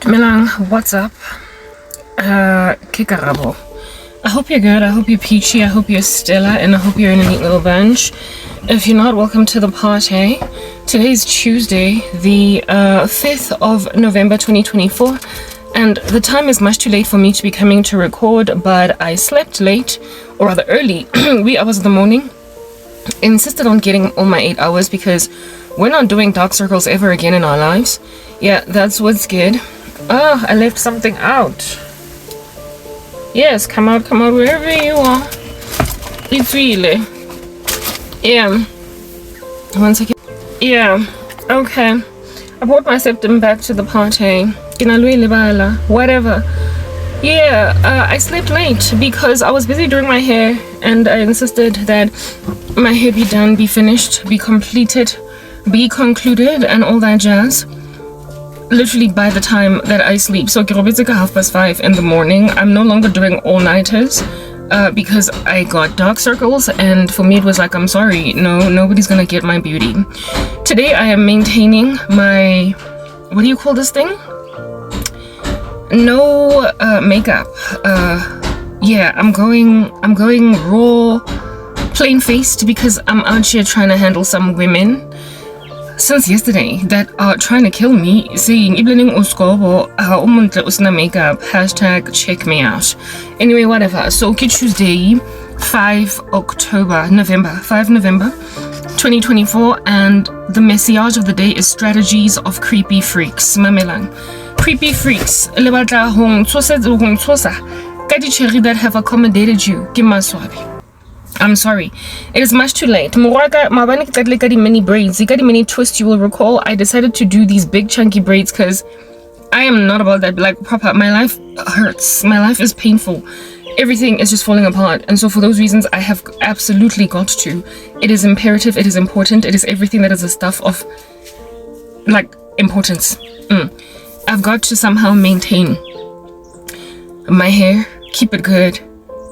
Milang, what's up? Karabo. I hope you're good, I hope you're peachy, I hope you're stellar, and I hope you're in a neat little bunch. If you're not, welcome to the party. Today is Tuesday, the 5th of November 2024, and the time is much too late for me to be coming to record, but I slept late, or rather early, wee hours of the morning. Insisted on getting all my 8 hours because we're not doing dark circles ever again in our lives. Yeah, that's what's good. Oh, I left something out. Yes, come out, wherever you are. It's really. Yeah. 1 second. Yeah. Okay. I brought my septum back to the party. Whatever. Yeah, I slept late because I was busy doing my hair and I insisted that my hair be done, be finished, be completed, be concluded, and all that jazz. Literally by the time that I sleep. So it's like 5:30 in the morning. I'm no longer doing all-nighters because I got dark circles, and for me it was like, I'm sorry, no, nobody's gonna get my beauty. Today I am maintaining my, what do you call this thing? No makeup. Yeah, I'm going raw, plain faced because I'm out here trying to handle some women since yesterday that are trying to kill me, saying makeup, hashtag check me out. Anyway, whatever. So Tuesday, 5 November 2024, and the message of the day is strategies of creepy freaks. Mamelang. Creepy freaks that have accommodated you. I'm sorry, it is much too late. Many braids, many twists. You will recall I decided to do these big chunky braids because I am not about that. Like, proper, my life hurts, my life is painful, everything is just falling apart, and so for those reasons I have absolutely got to. It is imperative, it is important, it is everything that is a stuff of like importance. I've got to somehow maintain my hair, keep it good,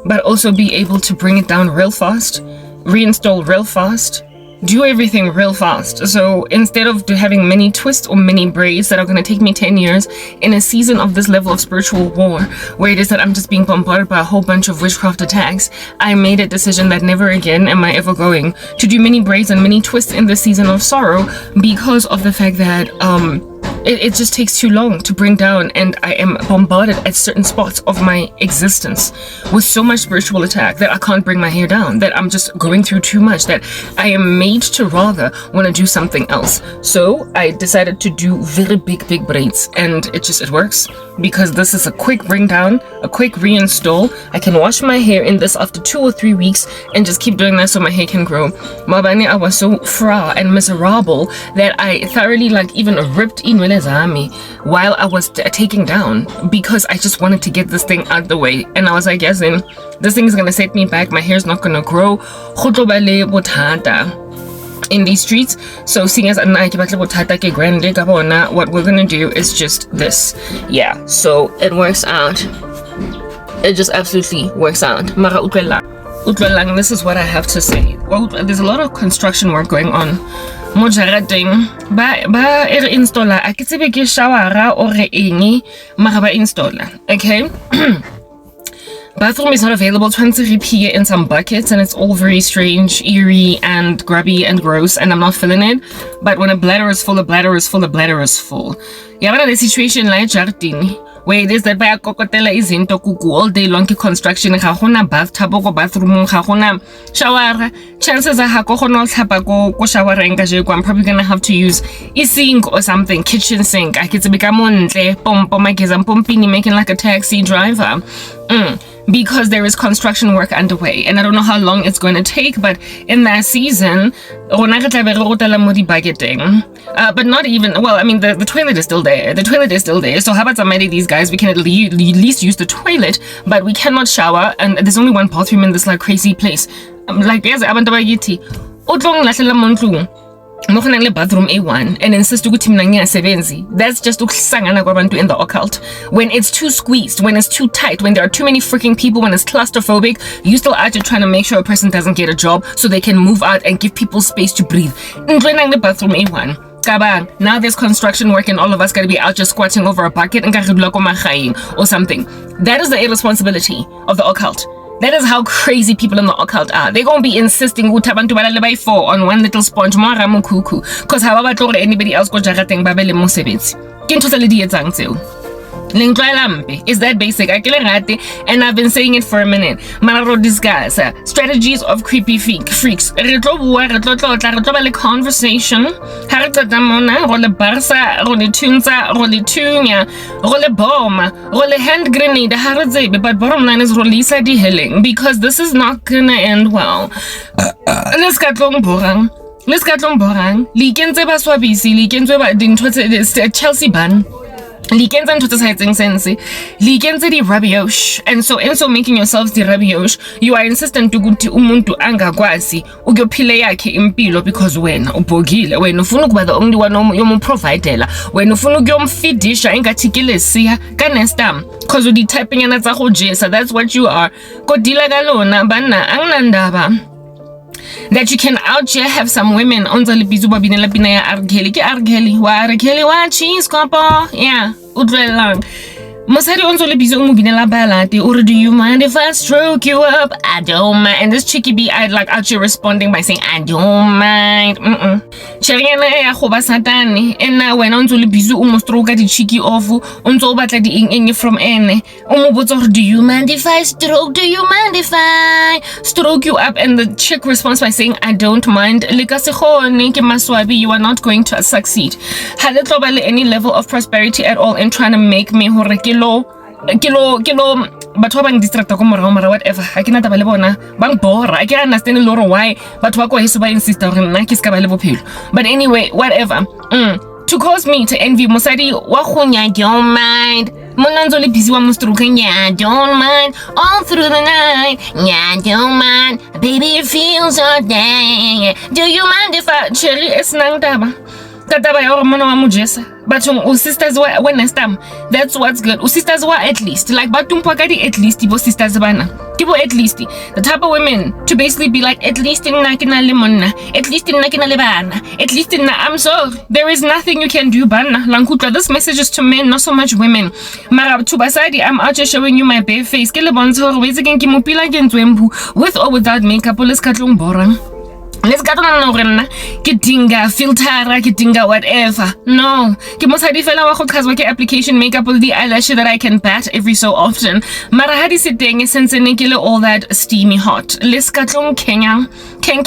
but also be able to bring it down real fast, reinstall real fast, do everything real fast. So instead of having many twists or many braids that are going to take me 10 years in a season of this level of spiritual war, where it is that I'm just being bombarded by a whole bunch of witchcraft attacks, I made a decision that never again am I ever going to do many braids and many twists in this season of sorrow, because of the fact that it just takes too long to bring down, and I am bombarded at certain spots of my existence with so much spiritual attack that I can't bring my hair down, that I'm just going through too much, that I am made to rather want to do something else. So I decided to do very big braids, and it works because this is a quick bring down, a quick reinstall. I can wash my hair in this after 2 or 3 weeks and just keep doing that so my hair can grow. Mabane, I was so fra and miserable that I thoroughly even ripped in while I was taking down, because I just wanted to get this thing out the way, and I was like, yes, this thing is gonna set me back, my hair's not gonna grow in these streets. So seeing as what we're gonna do is just this. Yeah, so it works out, it just absolutely works out. This is what I have to say. Well, there's a lot of construction work going on. Mojarading ba installer a ke tsebe ke shawara or eng mara ba installer. Okay. Bathroom is not available. Tshwantse re pee in some buckets, and it's all very strange, eerie, and grubby and gross, and I'm not feeling it. But when a bladder is full, a bladder is full, a bladder is full. Yeah, but the situation like jardin, where it is that by kokotela izinto kuku all day long construction, ga gona bathtub go bathroom, ga gona shower. Chances are ha go gona tlhapa go shower enka je I'm probably gonna have to use a sink or something, kitchen sink. I get to become montle pompo mageza pompini, making like a taxi driver. Because there is construction work underway, and I don't know how long it's going to take, but in that season, but not even, well, I mean, the toilet is still there. The toilet is still there. So how about somebody, these guys, we can at least use the toilet, but we cannot shower, and there's only one bathroom in this crazy place. Like, yes, abantu bayithi utlong lahlela montlung bathroom A1 and insist ukuthi mina ngiyasebenzi. That's just ukusangana kwabantu in the occult. When it's too squeezed, when it's too tight, when there are too many freaking people, when it's claustrophobic, you still out here trying to make sure a person doesn't get a job so they can move out and give people space to breathe. Bathroom A1. Now there's construction work and all of us gotta be out just squatting over a bucket and or something. That is the irresponsibility of the occult. That is how crazy people in the occult are. They're gonna be insisting on one little sponge because however anybody else go jarateng ba be le mosebetsi. Ke ntho tse le di etsang tseo. Is that basic? And I've been saying it for a minute. Manaro discuss strategies of creepy freaks. Conversation. Role barsa, role tunza, role tunya, role bomb, role hand grenade. But bottom line is release the healing because this is not gonna end well. Let's get long borang. Likenze ba swabisi, likenze ba dintho Chelsea ban. Likenza ntho tse sa etseng sense. Likenza di rabiosh. And so making yourselves the rabiosh, you are insistent ukuthi umuntu angakwazi ukuyophila yakhe impilo because wena ubhogile, wena ufuna ukuba the only one yomuprovidela, wena ufuna ukuyomfidisha engathi kilesiya kanestam because udi typing yana tsa go jesa. That's what you are. Kodila kalona bana anginandaba that you can out here have some women on the libizu babinela pina ya argeli wa cheese kopo yeah udrelang Mosadi onzo le bizo umubinela balati or do you mind if I stroke you up? I don't mind. And this chicky be like actually responding by saying I don't mind. Cheriana ya khoba satani and now when onzo le bizo umostroka di chicky ofu onzo batla di ing from ene umubotso do you mind if I stroke? Do you mind if I stroke you up? And the chick responds by saying I don't mind. Likasikhone ke maswabi, you are not going to succeed. Haletlo any level of prosperity at all in trying to make me hore kilo batho ba bang distracta ko mora whatever I cannot ba le bona bang bora I can understand loro why batho ba ko heso ba insist gore nna ke ska ba le bophelo. But anyway, whatever. To cause me to envy mosadi wa khonya don't mind monanzo le busy wa mostroking yeah don't mind all through the night yeah don't mind baby it feels so dang do you mind if I cherry is nang taba kataba ya mona wa mujesa but sisters wa next time that's what's good. Sisters wa at least like batumpa kadi at least ibo sisters bana kibo at least the type of women to basically be like at least in nakina limona at least in nakina lebana at least in I'm sorry there is nothing you can do bana lankutla. This message is to men, not so much women. Mara to basadi I'm out here showing you my bare face ke le bontsho re wetse ke mopila ke ntswembu with or without makeup le skatlong borang. Let's get on Kitinga, filter, Kitinga, whatever. No. Kimosadi fella wa khokazwa ke application makeup with the eyelash that I can pat every so often. Marahadi sitting since all that steamy hot. Let's get on Kenya. King.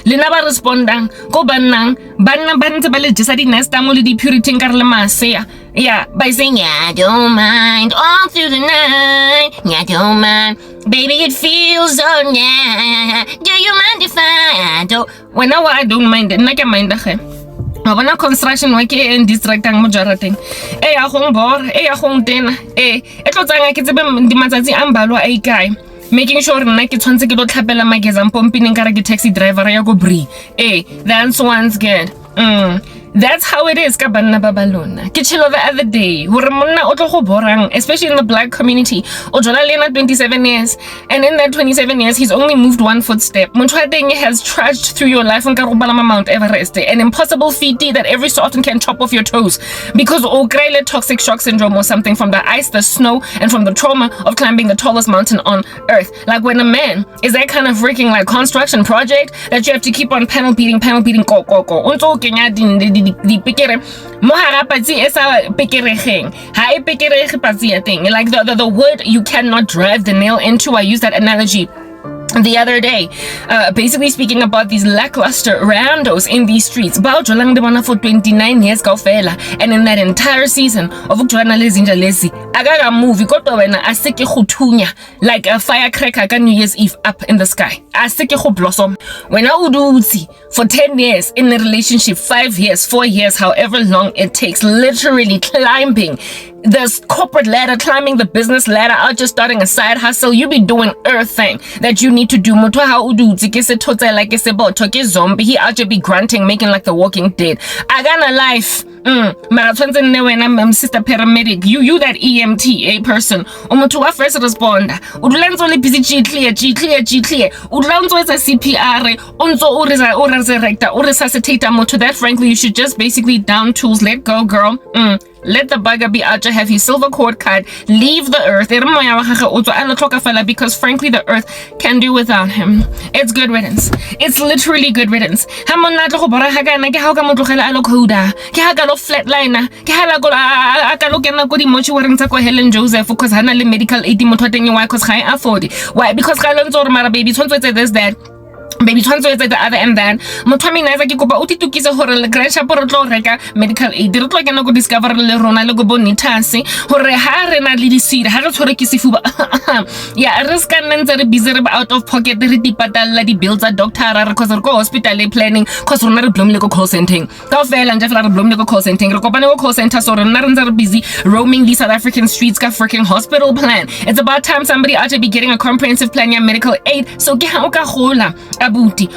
Lina ba respondang. Go banang. Banna bale jesadi nesta muli di purity nkarle masea. Yeah, by saying yeah, I don't mind all through the night. Yeah, I don't mind. Baby, it feels so yeah. Do you mind if I don't? When I don't mind it, like I mind the Mabana construction work and distracting majority. A home bor, a home ten, it was like it's a dimazazi ambalo a guy. Making sure na ke tshwantse ke lo tlhapela mageza mpompini nkara ke taxi driver ya go bri. That's one's good. That's how it is ka banna ba balona. Ke chilo the other day hore monna o tlo go borang especially in the black community. O jola lena 27 years and in that 27 years he's only moved one footstep. Motho wa teng has trudged through your life nka go balama Mount Everest, an impossible feat that every so often can chop off your toes because o krele toxic shock syndrome or something from the ice, the snow and from the trauma of climbing the tallest mountain on earth. Like when a man is that kind of freaking like construction project that you have to keep on panel beating ko unto kenya di pekere mohara patsi esa pekereng ha e pekerege patsi ya teng like the wood you cannot drive the nail into. I use that analogy the other day, basically speaking about these lackluster randos in these streets. Bao jolang de bona for 29 years kaofela, and in that entire season of journalism lazy agaga movie kodwa wena aseke go thunya like a firecracker ka New Year's Eve up in the sky. Aseke go blossom wena udutsi for 10 years in a relationship, 5 years, 4 years, however long it takes, literally climbing the corporate ladder, climbing the business ladder, out just starting a side hustle. You be doing earth thing that you need to do. Motho ha udutsi ke se thotse like se botho ke zombie. He out just be grunting, making like the Walking Dead. Agana life. Mara tshwantse nne wena sister paramedic, you that EMT, a person, to a first responder, Udlanzo busy G clear, Udlanzo is a CPR, Unzo or resurrector, or resuscitator, to that, frankly, you should just basically down tools, let go, girl. Let the bugger be out to have his silver cord card, leave the earth, because frankly the earth can do without him. It's good riddance. It's literally good riddance. Flatliner, Helen Joseph, because Hana medical aid because I afford it. Why? Because baby there's that. Baby transfer at the other end then Motami Naza Kikoba Utitukis or Grandshaporo Rega medical aid did like an go discover Lerona Logo Bonitasi or Harena Lidi seed Harashorekisifuba. Yeah, risk and busy out of pocket the Ritipata Lady builds a doctor because of hospital planning cause we're not a Blumlico call centering. Tofel and Jeffla Blumlico call centering Rocopano call center so Narans are busy roaming these South African streets got freaking hospital plan. It's about time somebody ought to be getting a comprehensive plan your medical aid so get hola. Abuti,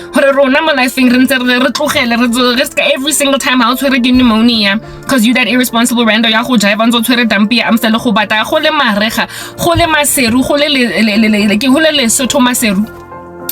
every single time I'll try to get pneumonia because you that irresponsible rando ya go jive onzo tshwere dampi ya amsele go bata go le marega go le maseru go le Lesotho maseru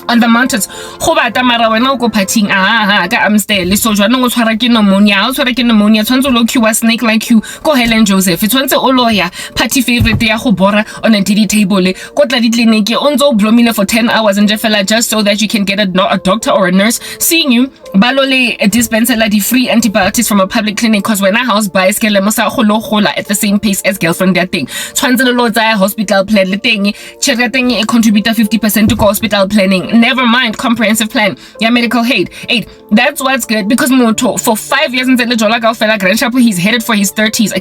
on the mountains go bata mara wena o go partying ka amstel so jwana go tshwara ke pneumonia tshwantse lo cue snake like you go Helen Joseph tshwantse o loya party favorite ya go bora on a DD table go tla di clinic onzo blomile for 10 hours and just so that you can get a doctor or a nurse seeing you balole dispenser la di free antibiotics from a public clinic cause when a house buys ke le mosa go lo gola at the same pace as girlfriend that thing tshwantse lo tsaya hospital plan le teng tšhelete e contribute 50% to hospital planning. Never mind comprehensive plan. Yeah, medical aid. That's what's good because Moto for 5 years in Grandshappo, he's headed for his 30s.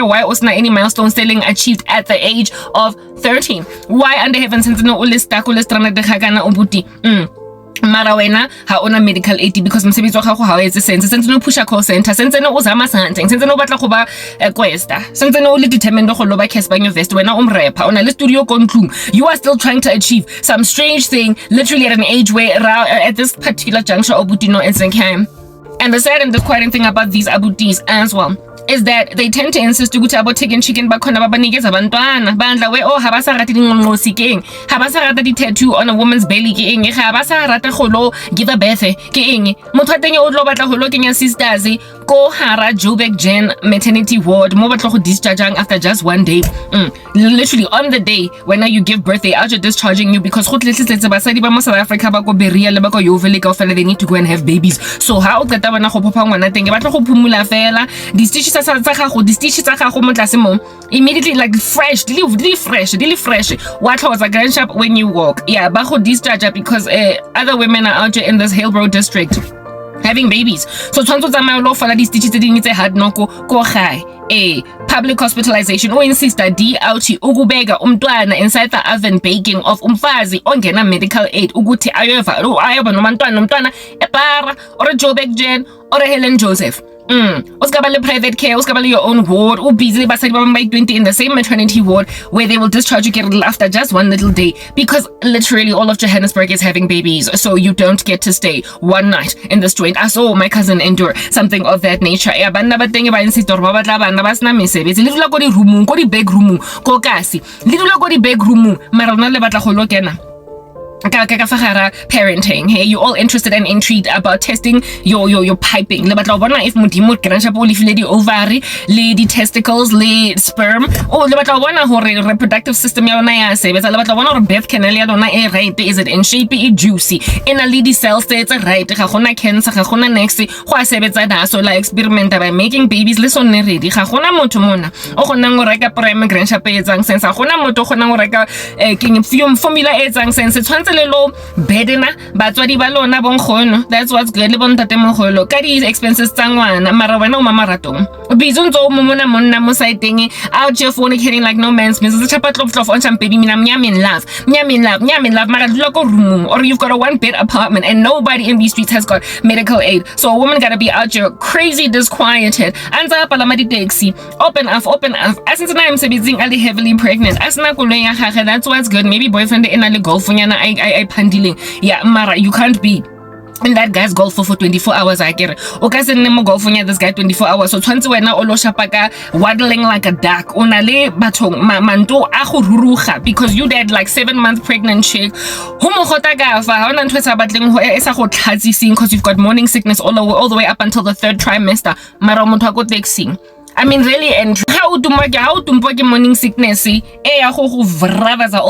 Why was not any milestone selling achieved at the age of 13? Why under heaven since no ubuti? Marawena ha ona medical aid because msebenzi wa gago ha o etse sense since no pusha call center since no uzama something since no batla go ba questa since no le determined go lo ba cash ba invest wena umrepa ona le studio kontlung you are still trying to achieve some strange thing literally at an age where at this particular juncture obuti no is came. And the sad and disquieting thing about these abutis as well is that they tend to insist about taking chicken bakhona babanikeza abantwana bandla we oh habasa rata dinqonqosi ke habasa rata di tattoo on a woman's belly ke eng habasa rata golo give a birth ke eng motho a teng o tlo batla golo kenya sisters ko hara Joburg Gen maternity ward mo batla go dischargeang after just one day literally on the day when you give birth they are discharging you because go tletletse basadi ba mo South Africa ba go beria le ba go yovele ka fela they need to go and have babies so how o qeta bana go phopha ngwana teng batla go phumula fela di stitches tsa gago mo tlase mo immediately like fresh really fresh what was a Grandshap when you walk yeah ba go discharge because other women are out here in this Hillbrow district having babies so tshwanetse tsamaya lo fala di stitches tse dingwe tse hard noko ko gae public hospitalization o insista DLT ukubeka umntwana inside the oven baking of umfazi ongena medical aid ukuthi ayoba nomntwana ebara or Joburg Gen or Helen Joseph uskabale private care uskabale your own ward busy basadi ba 20 in the same maternity ward where they will discharge you after just one little day because literally all of Johannesburg is having babies so you don't get to stay one night in this joint. I saw my cousin endure something of that nature bana ba teng ba insist ba batla bana ba sna mesebetsi le dula go di room go di big room go kasi le dula go di big room mara rona le batla go lokena parenting. Hey, you all interested and intrigued about testing your piping. Le batla bona if modimo Grandshap o lefile di ovary, le di testicles, le sperm. Le batla bona hore reproductive system ya lona ya sebetsa. Le batla bona hore birth canal ya lona e right, is it in shape, e juicy. In a lady cells it's right. Ga gona cancer, ga gona next. Go a sebetsa da so la experiment by making babies le sonne ready. Ga gona motho mona. O gona go reka prime Grandshap e etsang sense. Ga gona motho gona go reka formula e etsang sense. Lelo bedena batswadi ba lona bonkgono that's what's good le bontate mogolo ka di expenses tsa ngwana mara wena o mama ratong bizonzo mo monna mo siteng out here fornicating like no man's business chapa tloflof on some baby mina mnyamin love mara dula ko room or you've got a one bed apartment and nobody in these streets has got medical aid so a woman gotta be out here crazy disquieted anza palama di taxi open up asince na emsebenzing ali heavily pregnant asina kolong ya gage that's what's good maybe boyfriend in a le golfonyana I pandiling yeah mara you can't be and that guy's golf for 24 hours. I get it. Okay, so nemo golfing this guy 24 hours. So twanti wena olo shapaka waddling like a duck. Onale batong manto ako ruruha because you dead like 7-month pregnant chick. Homo hotaga fa hona ntwetsa batling ho esa go tlhatsising because you've got morning sickness all the way up until the 3rd trimester. Mara motho go texting. I mean, really, and how to morning sickness, all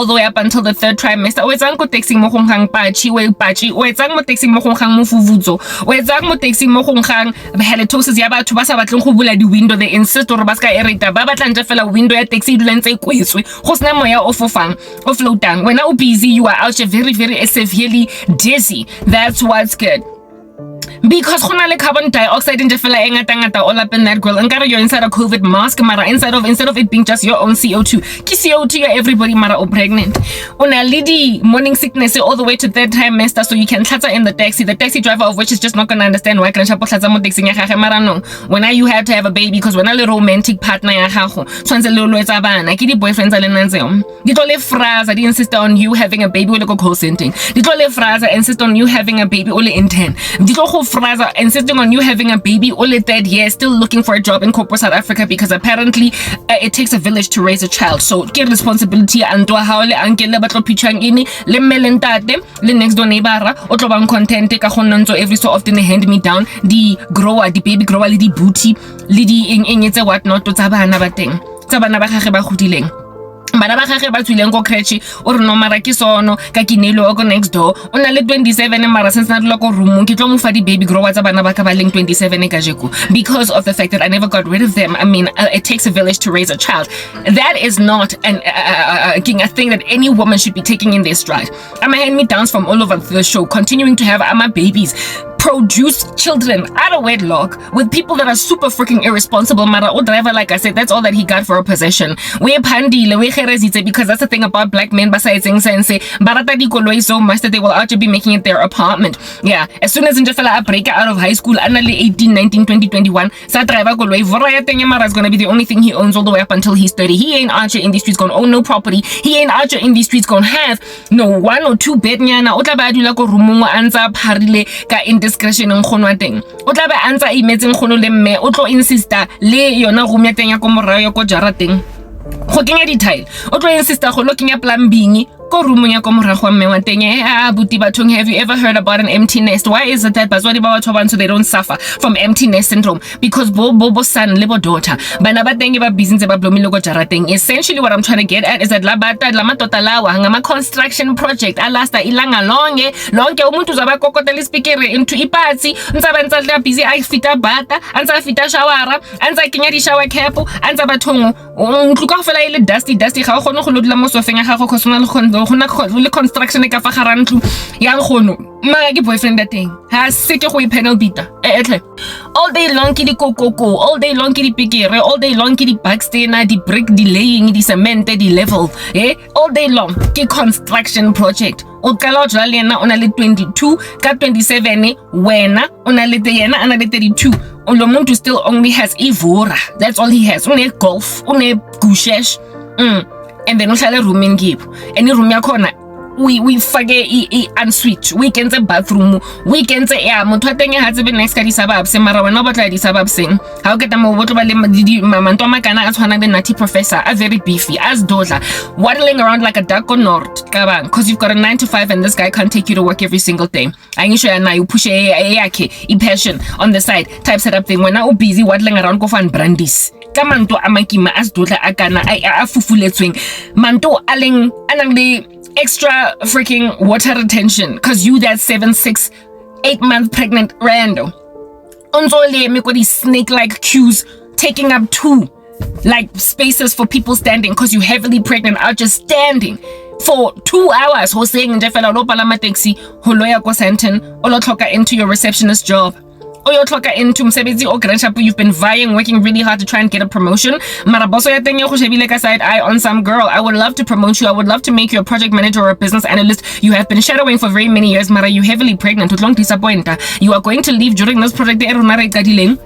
the way up until the 3rd trimester. O etsang ko texting mo kgang pachi, o etsang mo texting mo kgang mo fuvuzo, o etsang mo texting mo kgang halitosis ya batho ba sa batleng go bula di window. They insist or ba ska ereta ba batlang je fela window ya taxi dula ntse kwetswe go sna moya o fofang o floatang. When you busy, you are out very severely dizzy. That's what's good. Because khona le carbon dioxide in jefela engata all up in that girl. Nkare you're inside a COVID mask, mara instead of it being just your own CO2. Ki CO2 ya everybody mara o pregnant. Una lady morning sickness all the way to 3rd trimester, so you can chatter in the taxi. The taxi driver of which is just not gonna understand why kan chapo mo taxi ya gage mara no. When you have to have a baby because when a romantic partner ya gago tshwantse le lo etsa bana ke di boyfriends a le nantseo. Di tlo le fraza di insist on you having a baby o le go call centering. Di tlo le fraza insist on you having a baby o le intern. Di tlo go fraza insisting on you having a baby all the 3rd year, still looking for a job in corporate South Africa because apparently it takes a village to raise a child. So get responsibility and do how le ankele batlo pichang ini le melentate le next door neighbor o tlo bang content ka gonntso every so often hand me down the baby grower le di booty le di eng what not to tsa bana ba teng tsa bana ba gage ba godileng. Bana ba gage ba tswileng go crèche o re no mara ke sono ka kinelo go next door o na le 27 mara since na dilo go room ke tlo mo fa di baby grower tsa bana ba ka ba leng 27 ka jeko because of the fact that I never got rid of them. I mean, it takes a village to raise a child. That is not a thing that any woman should be taking in their stride. I'm a hand me downs from all over the show, continuing to have my babies produce children out of wedlock with people that are super freaking irresponsible. Mara o driver, like I said, that's all that he got for a possession. We pandile, we kherezitse, because that's the thing about black men besides sense barata di koloi so much that they will actually be making it their apartment. Yeah, as soon as Njafela break out of high school, anali 18, 19, 20, 21, sa driver koloi voraya tenya mara is gonna be the only thing he owns all the way up until he's 30. He ain't out in these streets gonna own no property. He ain't out in these streets gonna have no 1 or 2 bed nyana. O tla ba dula ko rumo anza pharile ka indiscretion nkgono wa teng. O tla ba antsa imetseng nkgono le mme o tlo insister le yona room ya teng ya ko morayo ko jarateng go kenya detail. O tlo insister go lo kenya plumbing ko room ya ko morago wa mme wa teng. Buti bathong, have you ever heard about an empty nest? Why is it that batswadi ba batho ba so they don't suffer from empty nest syndrome? Because bo son le bo daughter bana ba teng ba busy ntse ba blomile go jarateng. Essentially what I'm trying to get at is that la matota lawa ngama construction project alasta ilanga lonke umuntu uzaba kokotela speaker into ipatsi ntsa ba busy I fita bata antsa fita shawara antsa kenya di shower cap antsa bathong ntluka fela ile dusty ga o gone go lodila mo sofeng ga go khosona le construction ka fa garantlu yang gono mara ke boyfriend that thing ha se ke go ipanel bita etle all day long ke di kokoko, all day long ke di pikere, all day long ke di backstainer, di brick, di laying, di cement, di level all day long ke construction project. O kala o jala yena ona le 22 ka 27 wena ona le yena ana le 32. Lo muntu still only has ivora, that's all he has. Une golf, une gushesh and then uhlale room ngipho any room yakhona we fake unswitch weekends a bathroom weekends ya motho teng ha tsebe next ka di suburbs mara wena ba tla di suburbs ha o keta mo botlo ba le mamanto a makana a tshwana le nutty professor a very beefy as dodla waddling around like a duck on north kabang because you've got a 9 to 5 and this guy can't take you to work every single day. Angisho yana you push yakhe passion on the side type setup thing when now busy waddling around go fan brandies ka manto a makima as dodla a kana a fufuletsweng manto aleng anang le extra freaking water retention because you that 7-6 8-month pregnant rando onzole me kodi snake like queues taking up 2 like spaces for people standing because you heavily pregnant are just standing for 2 hours ho saying nje fela lo palama taxi ho loya ko Sandton o lo tlhoka into your receptionist job. Into msebenzi o grandship you've been vying working really hard to try and get a promotion mara boso ya teng yo go shebile ka side eye on some girl. I would love to promote you, I would love to make you a project manager or a business analyst. You have been shadowing for very many years mara you heavily pregnant with long disappointa. You are going to leave during this project e rona re kadileng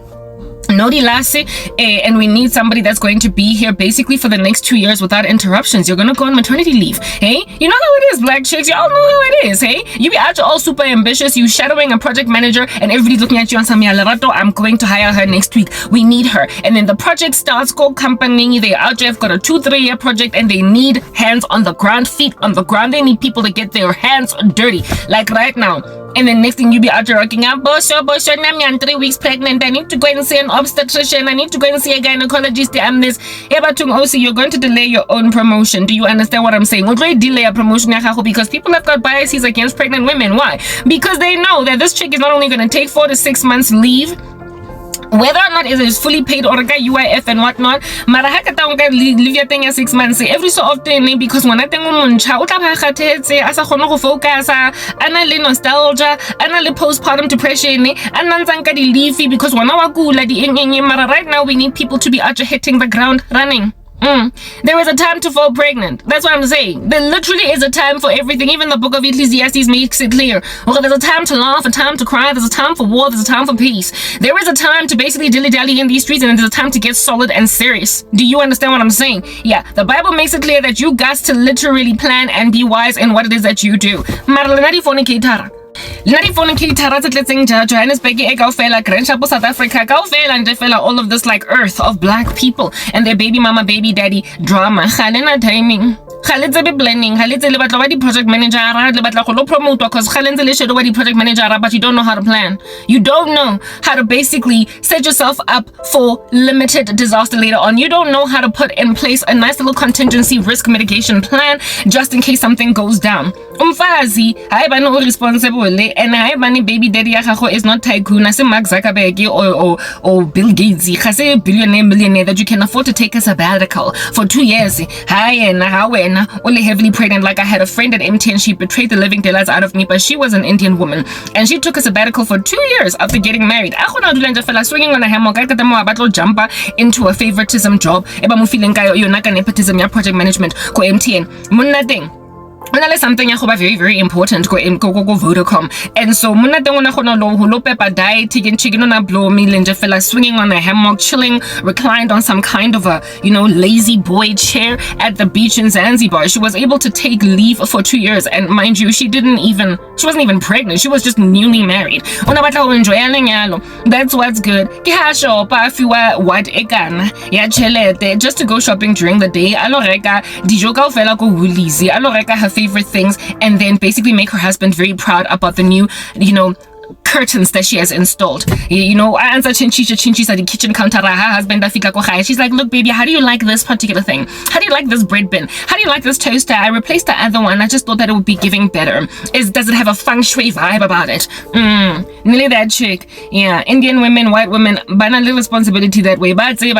Nodi Lassie, and we need somebody that's going to be here basically for the next 2 years without interruptions. You're gonna go on maternity leave, hey? You know how it is, black chicks. Y'all know how it is, hey? You be out, you're all super ambitious. You shadowing a project manager, and everybody's looking at you and saying, "Lerato, I'm going to hire her next week. We need her." And then the project starts. Go company. They out there have got a 2-3 year project, and they need hands on the ground, feet on the ground. They need people to get their hands dirty, like right now. And then next thing you be out there rocking up, Bosho, I'm 3 weeks pregnant. I need to go and see an obstetrician. I need to go and see a gynecologist. I'm this. You're going to delay your own promotion. Do you understand what I'm saying? We're going to delay a promotion because people have got biases against pregnant women. Why? Because they know that this chick is not only going to take 4 to 6 months leave, whether or not it is fully paid or UIF and whatnot, mara ha ka ta leave your thing at 6 months every so often, because when I think o tla ba kgathetse a sa kgone go focus a na le nostalgia, a na le postpartum depression, a na ntse ka di leave because wana wa kula di eng mara right now we need people to be out hitting the ground running. There is a time to fall pregnant. That's what I'm saying. There literally is a time for everything. Even the book of Ecclesiastes makes it clear. Okay, there's a time to laugh, a time to cry, there's a time for war, there's a time for peace. There is a time to basically dilly-dally in these streets, and there's a time to get solid and serious. Do you understand what I'm saying? Yeah, the Bible makes it clear that you got to literally plan and be wise in what it is that you do. Johannesburg, Grand Chapo, South Africa, and all of this like earth of black people and their baby mama, baby daddy drama. Timing. Blending, project manager, promote because project manager, but you don't know how to plan. You don't know how to basically set yourself up for limited disaster later on. You don't know how to put in place a nice little contingency risk mitigation plan just in case something goes down. Umfazi, I have no responsible, and I have baby daddy is not tycoon. I say Mark Zuckerberg or Bill Gates. I say millionaire that you can afford to take a sabbatical for 2 years. Hi and how only heavily pregnant. Like I had a friend at MTN, she betrayed the living daylights out of me, but she was an Indian woman and she took a sabbatical for 2 years after getting married. Swinging on a hammock, I jumper into a favoritism job. Nepotism, project management, go MTN. Nothing. Something very, very important go Vodacom. And so chicken on a blow meal swinging on a hammock, chilling, reclined on some kind of a lazy boy chair at the beach in Zanzibar. She was able to take leave for 2 years, and mind you, she wasn't even pregnant. She was just newly married. That's what's good. Just to go shopping during the day. Her favorite things, and then basically make her husband very proud about the new curtains that she has installed. I answer chinchis at the kitchen counter. Her husband she's like, look baby, how do you like this particular thing? How do you like this bread bin? How do you like this toaster? I replaced the other one. I just thought that it would be giving better. Does it have a feng shui vibe about it? Nearly that chick. Yeah, Indian women, white women, but a little responsibility that way. But say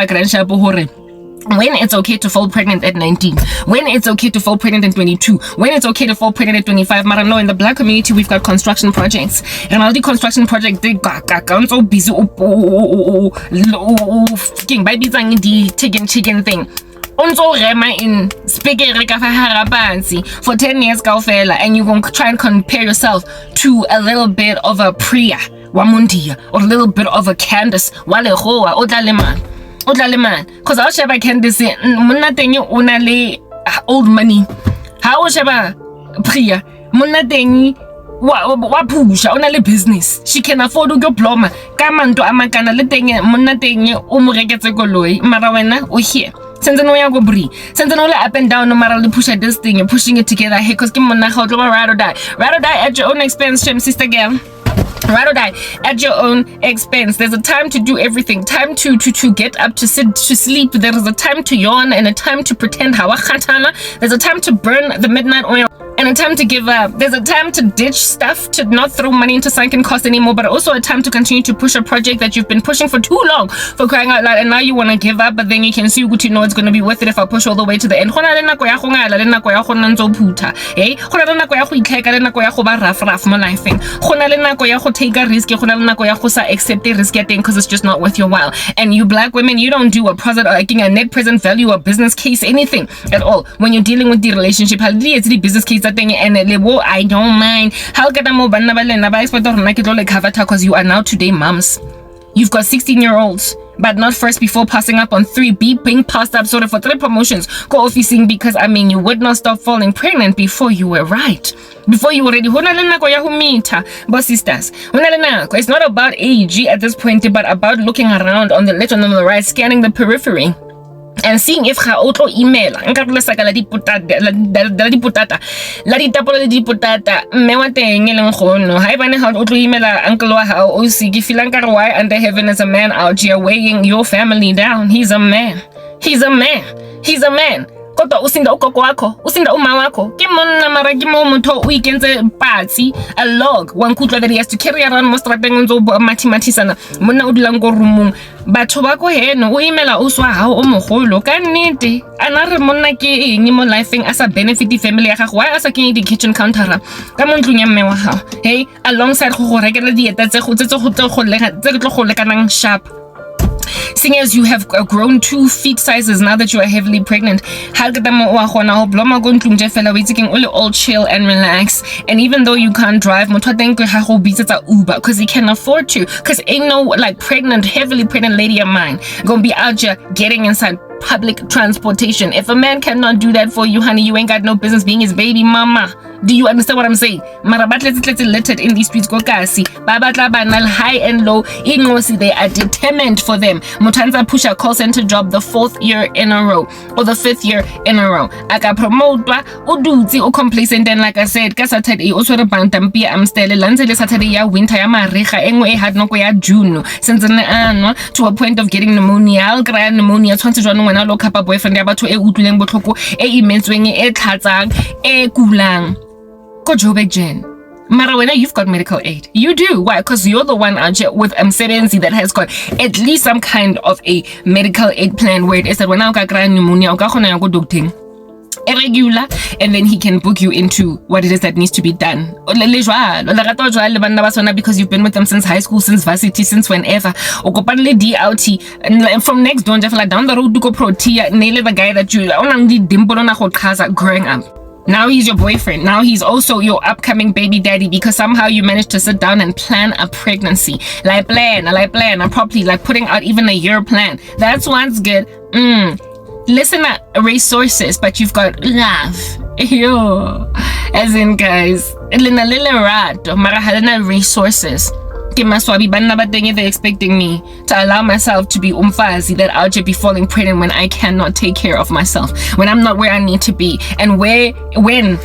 when it's okay to fall pregnant at 19, when it's okay to fall pregnant at 22, when it's okay to fall pregnant at 25. Marano, in the black community, we've got construction projects. And all the construction project, they so busy chicken thing. Unso rema in speaking for 10 years, and you gonna try and compare yourself to a little bit of a Priya Wamundia or a little bit of a Candace Walehoa Odaleman. Because I'll share Candace Munatengi Unale old money. How shaba Priya Munatengi Wapusha Unale business. She can afford to go plumber. Kamanto Amakana letting Munatengi Umuregategoloi Marawena or here. Sentanoya go bri. Sentanola up and down no matter push at this thing, you're pushing it together. Hey, cause Kimona how ride or die. Ride or die at your own expense, sister girl. Ride or die at your own expense. There's a time to do everything. Time to get up, to sit, to sleep. There is a time to yawn and a time to pretend hawakhatana. There's a time to burn the midnight oil and a time to give up. There's a time to ditch stuff, to not throw money into sunken cost anymore, but also a time to continue to push a project that you've been pushing for too long, for crying out loud, and now you want to give up, but then you can see what it's going to be worth it if I push all the way to the end. Take a risk, accept the risk because it's just not worth your while. And you black women, you don't do a net present value, a business case, anything at all when you're dealing with the relationship. It's the business case that thing, and I don't mind. Because you are now today moms. You've got 16-year-olds. but not first before passing up on 3, being passed up sort of for 3 promotions, go officing, because I mean you would not stop falling pregnant before you were right. Before you already but sisters, it's not about age at this point, but about looking around on the left and on the right, scanning the periphery and seeing if ga otlo email nka re saka la diputata la ditapola le diputata mme wa teng e leng gono ha ibane ha otlo emaila uncle wa ha o se ke feel nka re why under heaven is a man out here weighing your family down. He's a man kodwa usinda ugogo wakho, usinda uma wakho, ke monna mara ke mo motho o ikentse patsi a log one kutla that he has to carry around mo strateng ntso mathematisana monna o dulang go roomong batho ba go heno o emaila o swa ha o mogolo ka nnete ana re monna ke eng mo lifeng asa benefit family ya gago why asa ke di kitchen counter ka mo ntlong ya mme wa gago hey alongside go rekela dieta tse go lekanang sharp. Seeing as you have grown 2 feet sizes now that you are heavily pregnant, all chill and relax. And even though you can't drive, Uber because he can afford to. Because ain't no like heavily pregnant lady of mine gonna be out here getting inside public transportation. If a man cannot do that for you, honey, you ain't got no business being his baby mama. Do you understand what I'm saying? Marabat littered in these streets go kasi. Babatla banal high and low. They are determined for them. Mutanza push a call center job the 4th year in a row or the 5th year in a row. Aka promote uduzi u complacent, and like I said, ka Saturday also re bantampi amstele lanzele Saturday ya winter ya mariga engwe e had no ya June since anwa to a point of getting pneumonia. Al grand pneumonia tshwantse jwanong wena lo kapa boyfriend ya batho e utlwileng botlhoko e imetsweng e tlhatsang e kulang. Go Joburg Jen. Marawena, you've got medical aid. You do. Why? Because you're the one out here with Serenzi that has got at least some kind of a medical aid plan where it is that when I got pneumonia, irregular, and then he can book you into what it is that needs to be done. Because you've been with them since high school, since varsity, since whenever. DLT, and from next down the road to go protea, nail the guy that you growing up. Now he's your boyfriend. Now he's also your upcoming baby daddy because somehow you managed to sit down and plan a pregnancy. Like plan, properly, like putting out even a year plan. That's one's good. Listen at resources, but you've got love. Yo. As in, guys, little rat, marahalana resources. They're expecting me to allow myself to be umfazi that I'll just be falling pregnant when I cannot take care of myself, when I'm not where I need to be, and when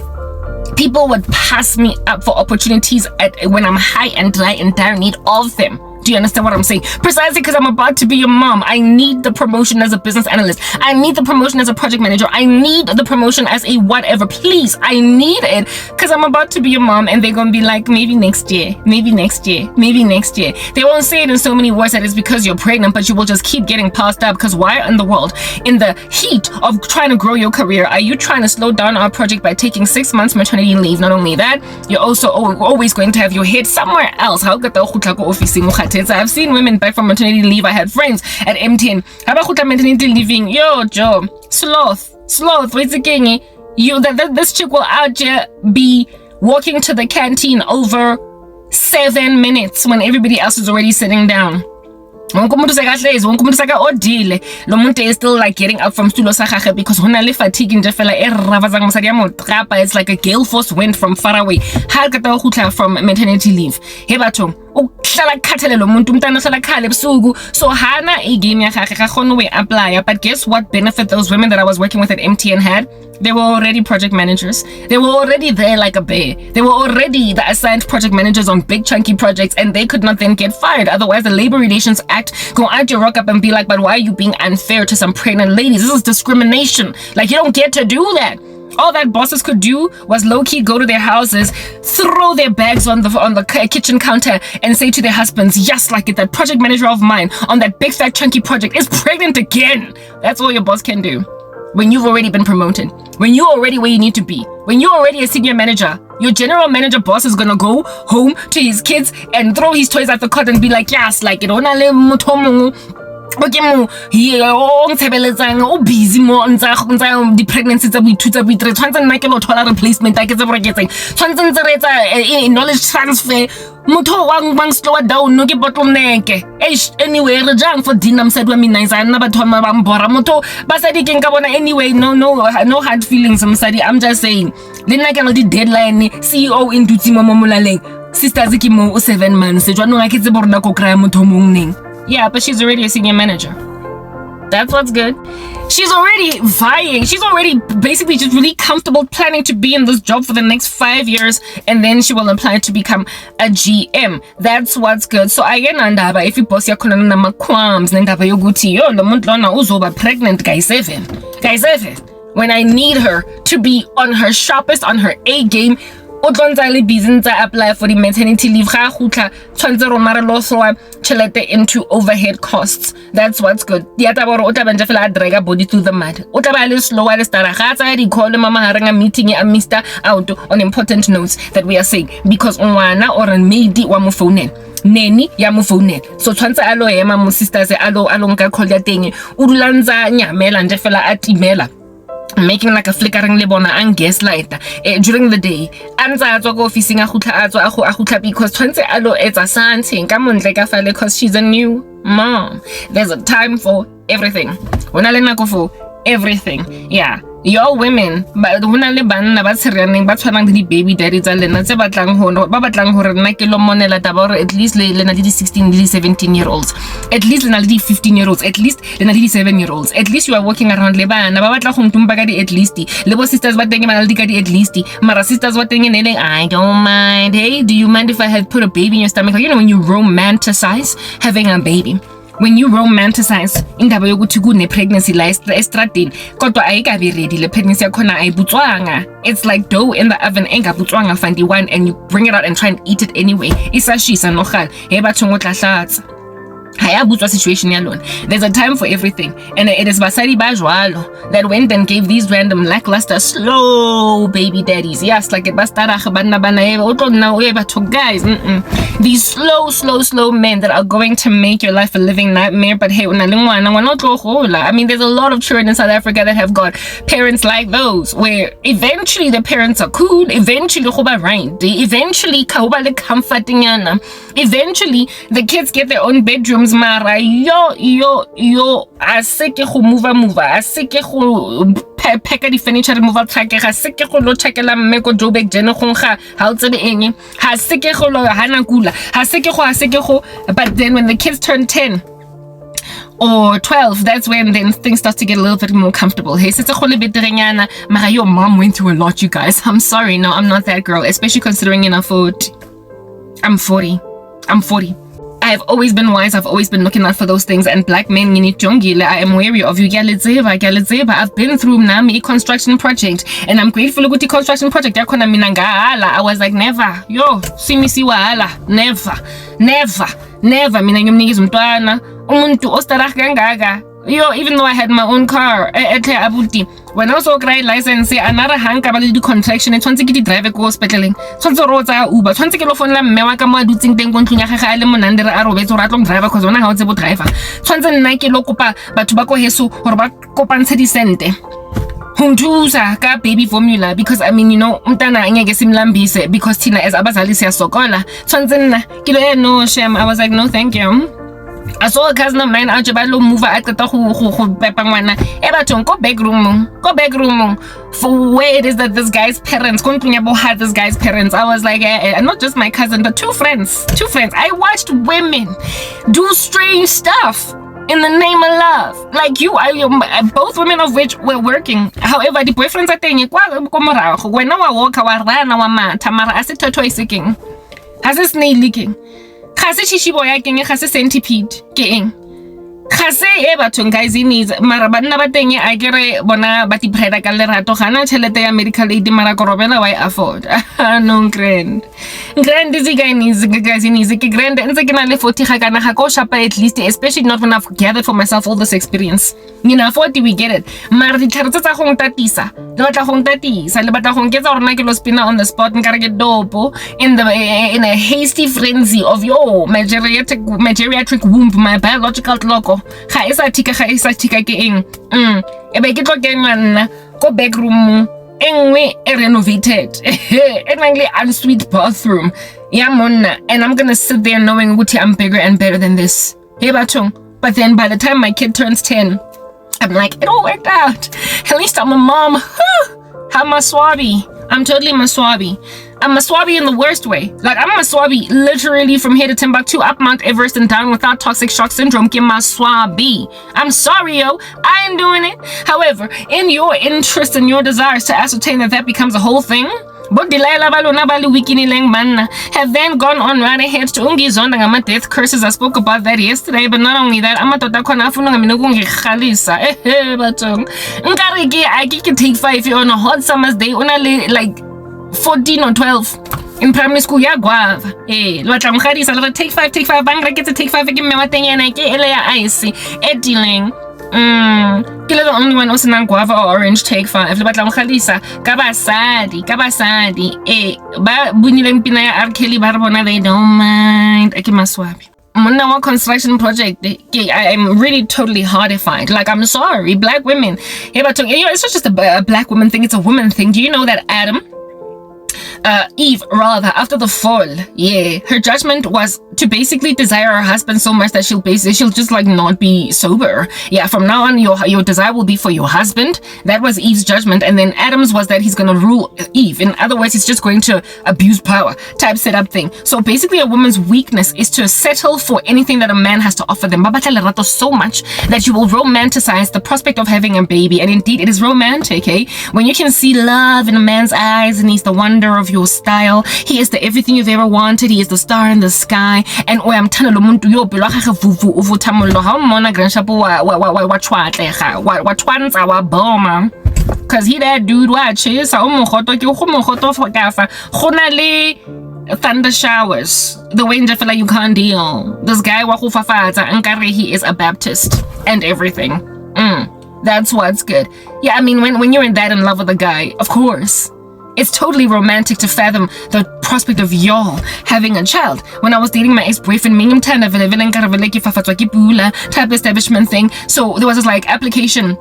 people would pass me up for opportunities when I'm high and dry and dire need of them. Do you understand what I'm saying? Precisely because I'm about to be your mom. I need the promotion as a business analyst. I need the promotion as a project manager. I need the promotion as a whatever. Please, I need it because I'm about to be your mom, and they're going to be like, maybe next year, maybe next year, maybe next year. They won't say it in so many words that it's because you're pregnant, but you will just keep getting passed up because why in the world, in the heat of trying to grow your career, are you trying to slow down our project by taking 6 months maternity leave? Not only that, you're also always going to have your head somewhere else. I've seen women back from maternity leave. I had friends at MTN. Maternity leaving. Yo, Joe. Sloth. What's the king? You this chick will out here be walking to the canteen over 7 minutes when everybody else is already sitting down. Is still like getting up from stulo sa because fatigue it's like a gale force wind from far away from maternity leave. So hana apply. But guess what benefit those women that I was working with at MTN had? They were already project managers. They were already there like a bear. They were already the assigned project managers on big chunky projects, and they could not then get fired. Otherwise, the Labor Relations Act go out your rock up and be like, but why are you being unfair to some pregnant ladies? This is discrimination. Like, you don't get to do that. All that bosses could do was low-key go to their houses, throw their bags on the kitchen counter, and say to their husbands, yes, like it, that project manager of mine on that big fat chunky project is pregnant again. That's all your boss can do. When you've already been promoted, when you're already where you need to be, when you're already a senior manager, your general manager boss is gonna go home to his kids and throw his toys at the cot and be like, yes, like it. okay mo o ntshebeletsang o busy mo ntsa di pregnancy tsa boithuta boitre tshwantse nna ke lo thola replacement a ke tse boroketseng tshwantse ntse re etsa knowledge transfer motho wang slow down no ke bottleneck anyway re jang for dinner msadi wa mina isa nna batho ba mbora motho basadi ke nka bona anyway no hard feelings msadi. I'm just saying le nna ke no di deadline CEO in dutsi mo molaleng sisters ke mo 7 months jwanong a ke tse borona ko kra motho mong neng. Yeah, but she's already a senior manager. That's what's good. She's already vying. She's already basically just really comfortable planning to be in this job for the next 5 years, and then she will apply to become a GM. That's what's good. So again, andaba if you boss yakona nama qualms nendaba yoguti yo lo muntu lona uzoba pregnant guys 7. When I need her to be on her sharpest, on her A game. O tlontsa busy to apply for the maternity leave ga gutla tshwantse ro mara lo throw chelete into overhead costs. That's what's good. Di ata boro o tla banja fela drag body to the mud. O tla ba le slow a le stara ga tsa di call mama haranga meeting a Mr. out on important notes that we are saying because ngwana or a maid wa mo phone neni ya mo phone so tshwantse a lo ema mo sisters a lo nka call ya teng o dulanza nyamela nje fela atimela making like a flickering lebona and gaslight during the day anza tswa go office nga gutla because tshwantse a lo etsa something ka montle ka fale because she's a new mom. There's a time for everything. Hona le nako for everything. Yeah, your women ba hona le banna ba tsheraneng ba tshwanang le baby daddy tsa lena tse batlang hore nna ke lo monela taba hore at least le na le di 16 le 17-year-olds, at least le na le di 15-year-olds, at least le na le di 7-year-olds, at least you are walking around le bana ba batla go ntumpa ka di at least le bo sisters ba teng ba le di ka di at least mara sisters ba teng ne I don't mind. Hey, do you mind if I had put a baby in your stomach? Like, you know when you romanticize having a baby, when you romanticize indaba yokuthi kune pregnancy la estradini kodwa ayikabi ready le pregnancy yakhona ayibutswanga, it's like dough in the oven engabutswanga fandi one and you bring it out and try and eat it anyway isashisa nogal he batho ngotla hayabutswa situation yalona. There's a time for everything, and it is basadi bajwalo that went and gave these random lackluster slow baby daddies, yes, like bastara bana guys, these slow men that are going to make your life a living nightmare. But hey, I mean, there's a lot of children in South Africa that have got parents like those where eventually the parents are cool, eventually eventually comforting, eventually the kids get their own bedrooms. Mara yo aseke go move aseke go pack the furniture removal truck ga seke go lo checkela mme ko Joburg jene go ga ha o tsebe eng ha seke go lo hana kula ha seke go. But then when the kids turn 10 or 12, that's when then things start to get a little bit more comfortable. Hey, mara your mom went through a lot, you guys. I'm sorry, no, I'm not that girl, especially considering I'm 40. I've always been wise. I've always been looking out for those things. And black men, I am wary of you. I've been through Nami construction project, and I'm grateful with the construction project. I was like, never. Yo, see me see wahala. Never. Mina ngumnikeza umntwana. Umuntu ostara kangaka. Yo, even though I had my own car, when I was okay license, another hanka ba le di contraction e tshwantse ke di drive go hospital tshwantse ro tsa Uber tshwantse ke lo phone la mme wa ka mo dutsing teng go ntlong ya gagwe a le monande re a robetse o ratla driver cause ona ga o tse bo driver tshwantse nna ke lo kopa batho ba ko heso gore ba kopantshe di sente huntuza ka baby formula because I mean, you know, umntana angeke simlambise because thina as abazali siyasokola tshwantse nna ke lo no shame. I was like, no thank you. I saw a cousin of mine out about move at the go back room for where it is that this guy's parents had this guy's parents. I was like, not just my cousin, but two friends. I watched women do strange stuff in the name of love. Like both women of which were working. However, the boyfriends are saying, when I walk, I said, Toto is seeking. Has a snail leaking. Khase chishibo ya keng khase centipede ke eng khase batho guys is mara banna ba teng a kere bona ba ti preda ka lerato gana tšhelete ya medical aid mara korobela why afford no grand is guys is ke grand ntse ke na le 40 ga kana ga go shapa at least, especially not when I've gathered for myself all this experience. You know, 40 we get it. Mara di tšhelete tsa go ntatisa le batla go nketsa gore na ke lo spina on the spot nkare ke dopo in a hasty frenzy of my geriatric womb, my biological clock yo ga isa tika ke eng e be ke tlo kenana go back room engwe renovated enangly ensuite bathroom yeah monna, and I'm gonna sit there knowing ukuthi I'm bigger and better than this. Hey batong. But then by the time my kid turns 10, I'm like, it all worked out. At least I'm a mom. I'm a swabby. I'm totally Maswabi. I'm Maswabi in the worst way. Like, I'm Maswabi literally from here to Timbuktu, up Mount Everest and down without toxic shock syndrome. Get Maswabi. I'm sorry, yo. I ain't doing it. However, in your interest and your desires to ascertain that that becomes a whole thing, have then gone on right ahead to ungizonda death curses. I spoke about that yesterday, but not only that, I can take 5 on a hot summer's day, like 14 or 12 in primary school. Yeah, guava. Hey, take 5, bang, get to take 5 again. My thing and I get icy, ediling. Kila the only one also nan guava or orange take 5. Batla mkhalisa kabasadi ba bunile mpina ya arkeli barbona, they don't mind. Akimaswabi. Mona construction project, I'm really totally horrified. Like, I'm sorry, black women. Yeah, but it's not just a black woman thing, it's a woman thing. Do you know that Eve, rather, after the fall, her judgment was to basically desire her husband so much that she'll just like not be sober. Yeah, from now on, your desire will be for your husband. That was Eve's judgment. And then Adam's was that he's gonna rule Eve. In other words, he's just going to abuse power type setup thing. So basically, a woman's weakness is to settle for anything that a man has to offer them. So much that you will romanticize the prospect of having a baby. And indeed, it is romantic, when you can see love in a man's eyes and he's the wonder of your style. He is the everything you've ever wanted. He is the star in the sky. And I'm telling you, because he that dude watches thunder showers, the way feel like you can't deal. This guy he is a Baptist and everything. That's what's good. Yeah, I mean, when you're that in love with a guy, of course, it's totally romantic to fathom the prospect of y'all having a child. When I was dating my ex-boyfriend, type establishment thing. So there was this like application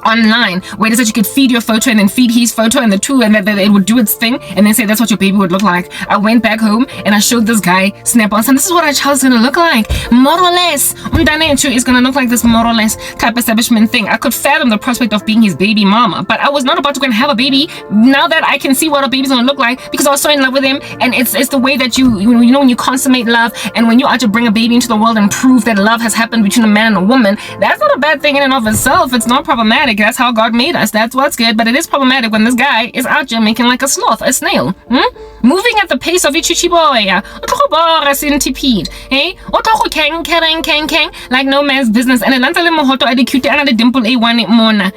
online where it said you could feed your photo and then feed his photo and the two, and that it would do its thing and then say that's what your baby would look like. I went back home and I showed this guy snap-on, son, this is what our child's gonna look like, more or less. Is gonna look like this more or less type establishment thing. I could fathom the prospect of being his baby mama, but I was not about to go and have a baby now that I can see what a baby's gonna look like, because I was so in love with him. And it's the way that you know when you consummate love and when you are to bring a baby into the world and prove that love has happened between a man and a woman, that's not a bad thing in and of itself. It's not problematic. That's how God made us. That's what's good. But it is problematic when this guy is out there making like a sloth, a snail, moving at the pace of Ichichi boy, a centipede, kang, like no man's business. And the dimple a1 mona,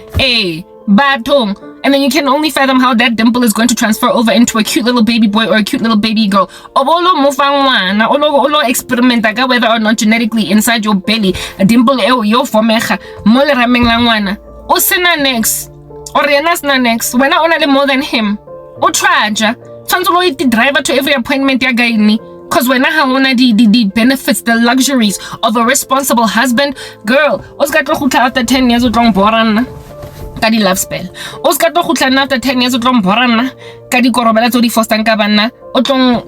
batong. And then you can only fathom how that dimple is going to transfer over into a cute little baby boy or a cute little baby girl. Olo experiment whether or not genetically inside your belly a dimple yo formeja mole rameng langwana. Osena next or Rihanna's next when I only more than him. O traja transolo the driver to every appointment ya gaini. Cause when I have the benefits, the luxuries of a responsible husband, girl, after 10 years of wrong boran. Kadi love spell. Oscar to after 10 years of wrong borana. Kadi korobela to the first kabana. Otong,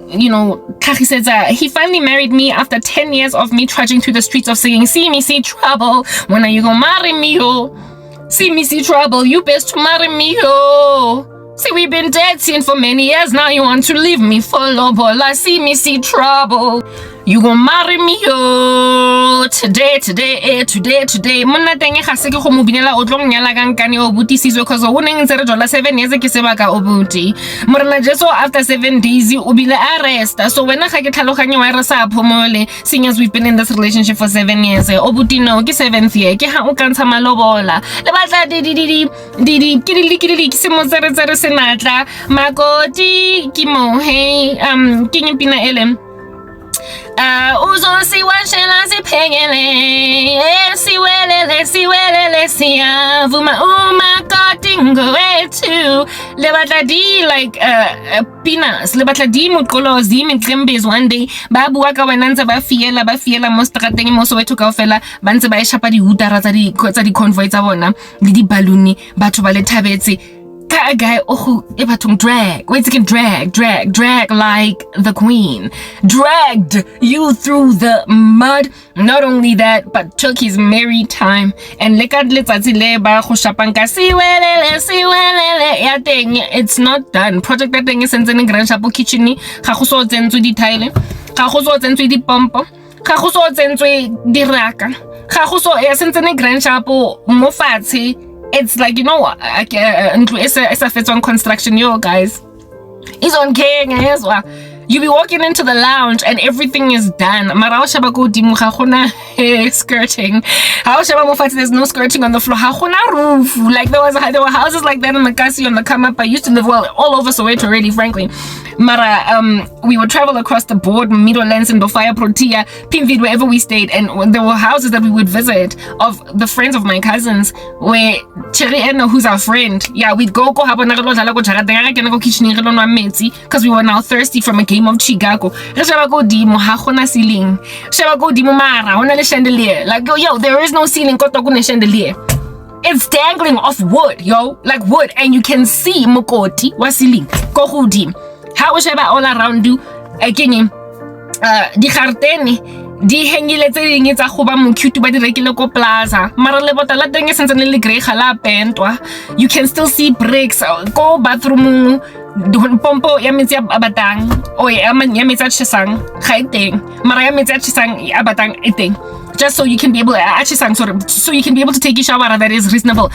Kaki says he finally married me after 10 years of me trudging through the streets of singing, see me, see trouble. When are you gonna marry me, yo? See me, see trouble. You best to marry me, yo. See, we've been dating for many years now. You want to leave me for lobola. See me, see trouble. You gon' marry me, yo. Today. Mona tenge khase ke go mo binela o tlo nyala ka nkane o buti sizo cause o neng ntse re jola 7 years ke se baka o buti. Morena jeso after 7 days o bile arrest. So wena ga ke tlhaloganye wa re sa phomole seeing as we've been in this relationship for 7 years. O buti no ke 7th year ke ha o kantsha malobola. Le batla di ke se mo tsere senatla makoti ke mo hey ke nyipina ele uzosiwashela siphengele siwelele siyavuma umakoti ngowethu too. Le batla di like peanuts. Le batla di mokolozi mtlembes one day. Ba bua ka wena ntse ba fiela mo strateng mo Soweto kaofela ba ntse ba e shapa di hutara tsa di convoy tsa bona le di balloon batho ba le thabetse. A guy drag like the queen, dragged you through the mud. Not only that, but took his merry time and it's not done. Project that thing is in the grand chapo kitchen ga go so tsentswe di tile, ga go so tsentswe di pompo, ga go so tsentswe di raka, ga go so ya sentse ne grand chapo mo fatshe. It's like, you know, it's a fit on construction, yo, guys. It's on king, yes. You be walking into the lounge and everything is done. Mara shabago dimukha skirting. How there's no skirting on the floor. Roof. Like there were houses like that in the Kasi on the come up. I used to live all over Soweto already, frankly. Mara, we would travel across the board, Middlelands and Bofaya Protea, Pimvid, wherever we stayed, and there were houses that we would visit of the friends of my cousins, where Cheriena, who's our friend, yeah, we'd go because we were now thirsty from a game of Chigago. Like, yo, there is no ceiling, chandelier. It's dangling off wood, yo, like wood, and you can see Mokoti wasiling kohudim. How is all around you? Again, di gartene di hengile tse ding tsa go ba mo cute ba di rekile ko plaza. Mara le botala teng e sentse le grey gala pentwa. You can still see bricks go bathroom. Pompo ya metsi a batang o ya metsi a tshesang ga e teng. Mara ya metsi a tshesang a batang e teng. Just so you can be able so you can be able to take a shower that is reasonable.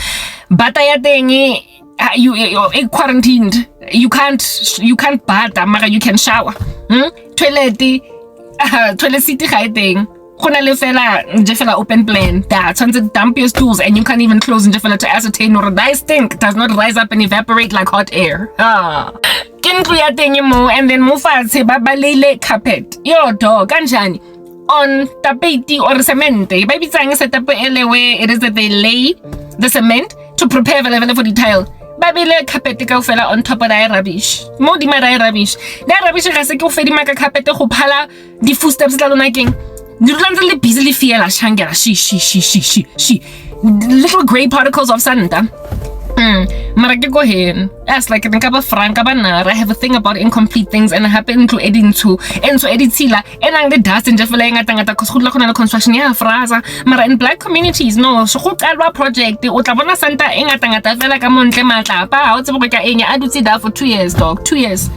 Bata ya teng you quarantined. You can't bata, mara you can shower. Toilet seat ga e teng. Gona le fela open plan. That turns it dump your stools and you can't even close fela to ascertain or thy stink does not rise up and evaporate like hot air. Kintlu ya teng mo and then mo fatshe ba balele carpet. Yo dog kanjani on tapeti or cement. Ba bitsang setup ele where it is that they lay the cement to prepare for the tile. Babile carpet kaofela on top of that rubbish. Mo di mara rubbish. That rubbish ga se ke ofedi maka carpet go phala di footsteps tla lona keng. Di le busily fiela shangela she little gray particles of santa. Mara ke go hen. As like nka ba franka bana. I have a thing about incomplete things and I happen to editila enang the dust and jefela ngata cause go tla gona le construction ya fraza. Mara in black communities no so go qalwa project o tla bona santa e ngata fela ka montle matla pa o tsebo ka eng a dutse da for 2 years dog 2 years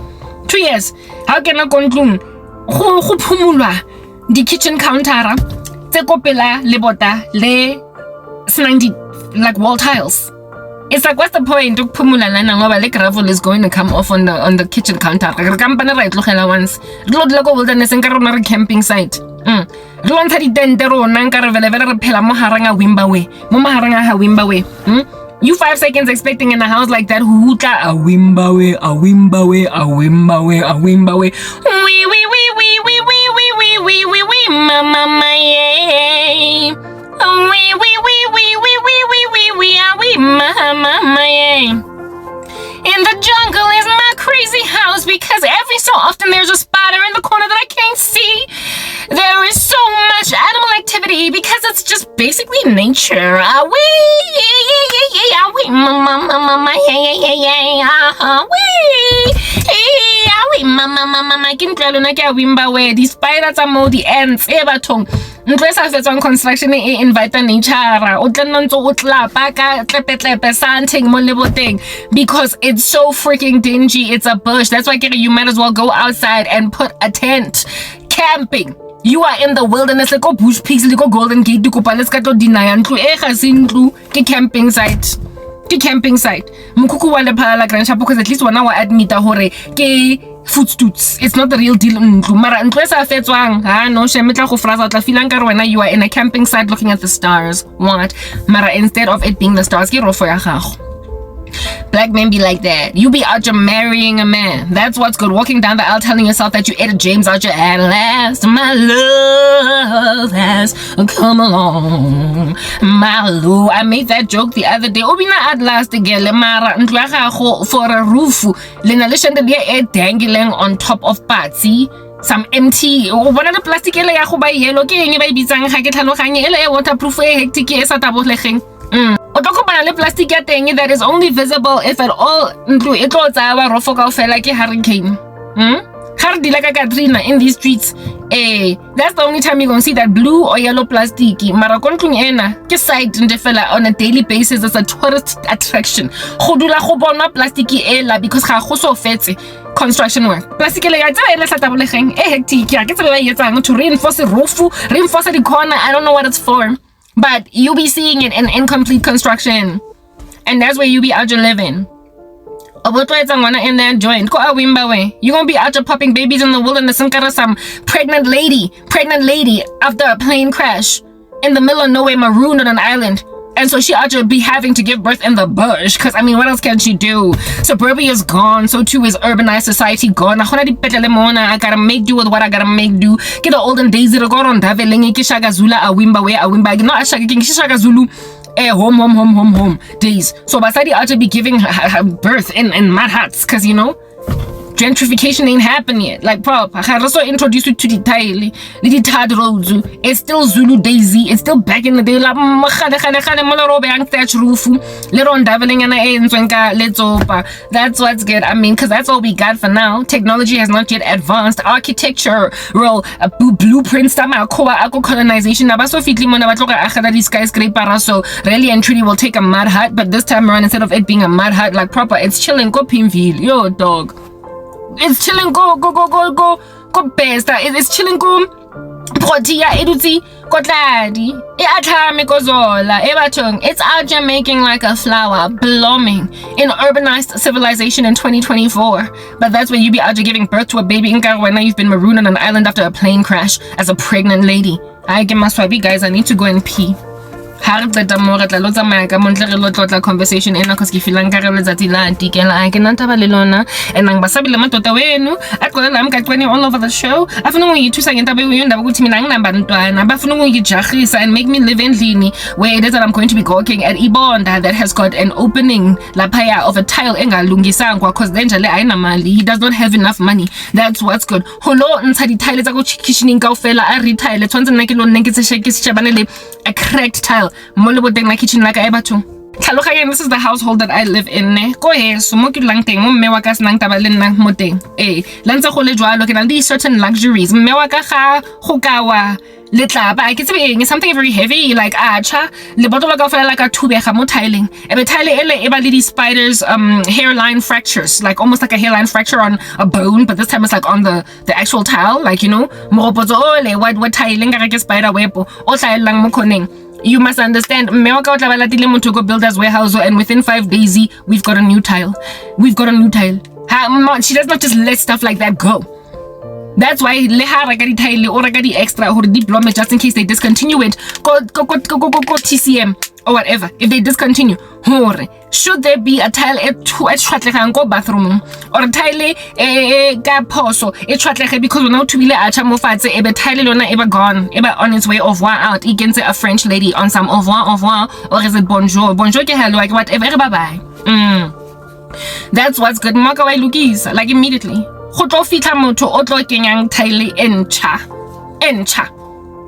how can I conclude go phumulwa the kitchen counter tse kopela le bota le 90 like wall tiles. It's like, what's the point of pumula lana ngoba le gravel is going to come off on the kitchen counter. Re kampana right tlogela once. Re lo go wilderness nka rona re camping site. Re lontsha di tente rona nka re vele re phela mo haranga Wimbawe. Mo maharanga ha Wimbawe. You 5 seconds expecting in a house like that hutla a Wimbawe. We mama yeah. In the jungle is my crazy house because every so often there's a spider in the corner that I can't see. There is so much animal activity because it's just basically nature. The spiders are more the ants. Ntlesa fetsa on construction e invite nature o tla ntse o tla pa ka tlepe something mo leboteng because it's so freaking dingy. It's a bush. That's why you might as well go outside and put a tent. Camping. You are in the wilderness. Like go bush pigs, like go Golden Gate, di kopa let's go deny ntlu e ga se ntlu ke camping site. Mukuku wa le phala grand shop because at least one wa admit hore ke footstoots. It's not the real deal. Mara ntlesa fetswang no shemetla go fraza tla filang ka wena you are in a camping site looking at the stars. What? Mara instead of it being the stars ke rofo ya gago. Black men be like that. You be out here marrying a man. That's what's good. Walking down the aisle telling yourself that you ate a James out your at last. My love has come along. My love. I made that joke the other day. Obina at last again. Mara for a roof. Lena dangling on top of Patsy. Some empty one of the plastic ele ya go ba yellow ke eng e ba ibitsang ga ke tlhaloganye ele e waterproof e hectic e sa tabolegeng o tlo kopana le plastic ya teng that is only visible if at all ntlo e tlo tsaya ba rofo kaofela ke hurricane ga re dila ka Katrina in these streets that's the only time you're gonna see that blue or yellow plastic mara ko ntlong ena ke site ndefela on a daily basis as a tourist attraction go dula go bona plastic ela because ga go so fetse construction work. Plastic le ya tsela e le tlatabolegeng e hectic ya ke tsela ba yetsang to reinforce the roof, reinforce the corner. I don't know what it's for, but you be seeing it in incomplete construction, and that's where you be out your living. In that joint, you're gonna be out there popping babies in the wilderness and got some pregnant lady after a plane crash in the middle of nowhere, marooned on an island. And so she ought to be having to give birth in the bush. Because, I mean, what else can she do? Suburbia is gone. So, too, is urbanized society gone. I gotta make do with what I gotta make do. Get the olden days. Zulu. Home days. So, Basadi ought to be giving her birth in mud huts. Because, you know, gentrification ain't happened yet. Like, I also introduced you to the tile, the tad roads. It's still Zulu Daisy. It's still back in the day. That's what's good. I mean, because that's all we got for now. Technology has not yet advanced. Architectural blueprints. Colonization. So really and truly will take a mud hut. But this time around, instead of it being a mud hut, like proper, it's chilling. Go Pinville. Yo, dog. It's chilling go besta. It's chilling go protia eduti kotladi e atlame kozola e batong. It's out here making like a flower blooming in urbanized civilization in 2024. But that's where you be out here giving birth to a baby in Hlongwane. You've been marooned on an island after a plane crash as a pregnant lady. I get my swabi, guys. I need to go and pee. Conversation ena cause ke feeling ka re letsatsi la tikela a ke nantaba le lona and nang basabile matota wenu atkola la mka all over the show afuna ngiyithusa ngentaba uyondaba ukuthi mina nginamba ntwana bafuna ngijahisa and make me live endlini where it is that I'm going to be gawking at Ibonda that has got an opening laphaya of a tile engalungisangwa cause lenja le ayinamali. He does not have enough money. That's what's good. Holo ntsha di tile tsa go kitchening kaofela a retile tshwantse nna ke lo nne ke se shebane le a cracked tile. Kitchen like this is the household that I live in. Go ahead, so mo ke lang teng mo mme wa ka senang taba le nna mo teng. Lantse go le jwalo ke na le certain luxuries. Mme wa ka ga go kawa le tlaba I get something very heavy like acha le bottle ka fela like a tubega mo tiling. Ebe tile ele e ba le di spiders hairline fractures, like almost like a hairline fracture on a bone, but this time it's like on the actual tile, like you know mo potso ole what tiling ka ke spider web o tla lang mo koneng. You must understand, builder's warehouse, and within 5 days, we've got a new tile. She does not just let stuff like that go. That's why tile or extra or diploma just in case they discontinue it. Go TCM or whatever. If they discontinue, should there be a tile go bathroom or a tile poso because we know to be a tile ever gone, ever on its way au revoir out. You can say a French lady on some au revoir, or is it bonjour ke hello, like whatever, bye bye. That's what's good. Like immediately.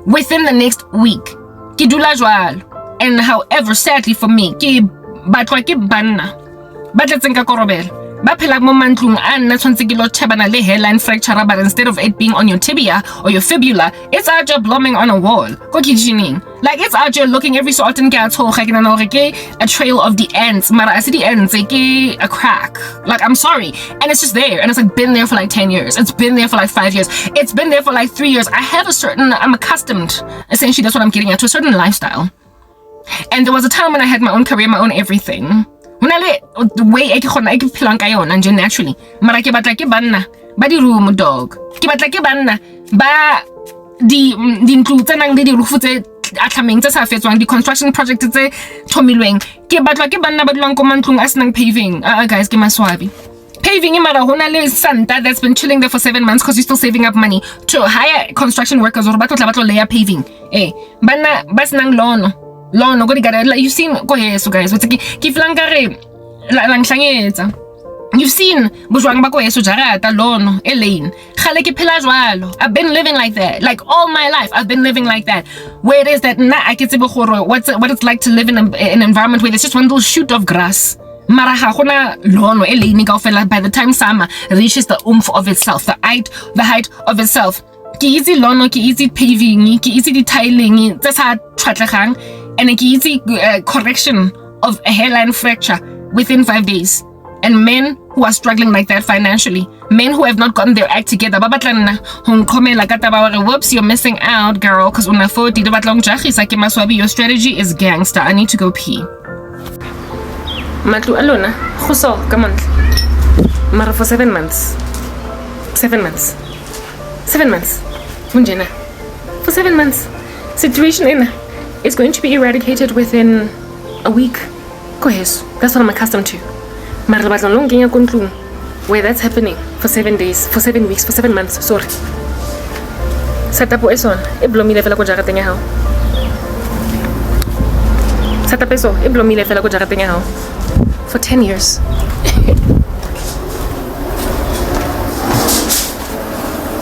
Within the next week. And however, sadly for me, ba hairline fracture, but instead of it being on your tibia or your fibula, it's out there blooming on a wall. Like it's out there looking every so often a trail of the ants. Mara I see the ants, a crack. Like I'm sorry. And it's just there. And it's like been there for like 10 years. It's been there for like 5 years. It's been there for like 3 years. I'm accustomed, essentially that's what I'm getting at, to a certain lifestyle. And there was a time when I had my own career, my own everything. When I the way I can naturally. Mara ke batla ke banna ba di room dog. Ke batla ke banna ba di ntlo tsa nang le di roof tse tlameng tse sa fetswang di construction project tse thomilweng ke batla ke banna ba dulang ko mantlong a senang paving. Guys, ke maswabi. Paving in Marahona Santa that's been chilling there for 7 months because you're still saving up money to hire construction workers or batlo layer paving. Banna basnang lono go di gara like you've seen go yeso guys what's ke flankare la nhlangetsa. You've seen bojwang ba ko yeso jarata lono elane khale ke phela jwalo. I've been living like that, like all my life I've been living like that, where it is that na I get what it's like to live in an environment where there's just one little shoot of grass. Mara ha gona lono elane kaofela. By the time summer reaches the oomph of itself, the height of itself, ke easy lono, ke easy paving, ke easy detailing tse sa tshwatlegang, and ke easy correction of a hairline fracture within 5 days. And men who are struggling like that financially, men who have not gotten their act together, whoops, you're missing out, girl, because your strategy is gangster. I need to go pee. Matlu alona, khuso, come on. Mara for 7 months. 7 months. 7 months. Munjena. For 7 months. Situation is going to be eradicated within a week. Go ahead. That's what I'm accustomed to. Mara batla longinga kontlung, where that's happening for 7 days, for 7 weeks, for 7 months. Sorry. Satapo eson, e blomile fela ko jarateng ya hao. Satapo eso, e blomile fela ko jarateng ya hao. For 10 years.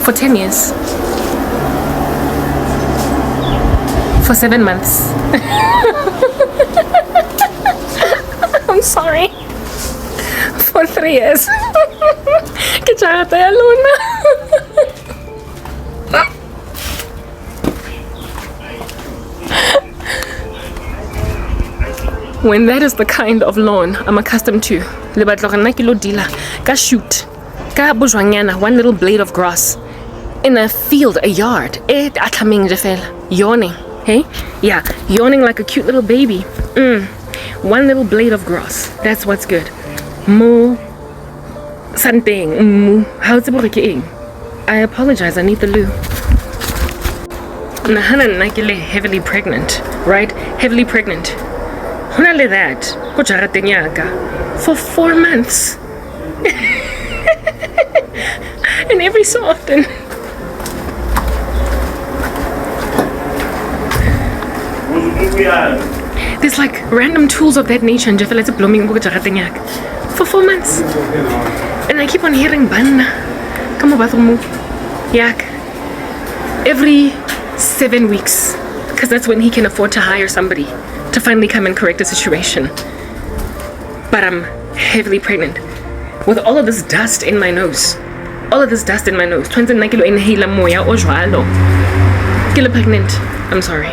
For 10 years. For 7 months. I'm sorry. For 3 years. Que chagata ya luna. When that is the kind of lawn I'm accustomed to, le batlo rena ke lo dila ka shoot ka bojwanyana, one little blade of grass in a field, a yard. Atlameng je fela, yawning, hey? Yeah, yawning like a cute little baby. One little blade of grass, that's what's good. Mo something, how's it? I apologize, I need the loo. Nahana nakile heavily pregnant, right? Heavily pregnant. Honale that, ko jarateng yaka for 4 months. And every so often there's like random tools of that nature and it's blooming for 4 months. And I keep on hearing banna come bathroom yak every 7 weeks, because that's when he can afford to hire somebody to finally come and correct the situation. But I'm heavily pregnant with all of this dust in my nose. All of this dust in my nose. Pregnant. I'm sorry.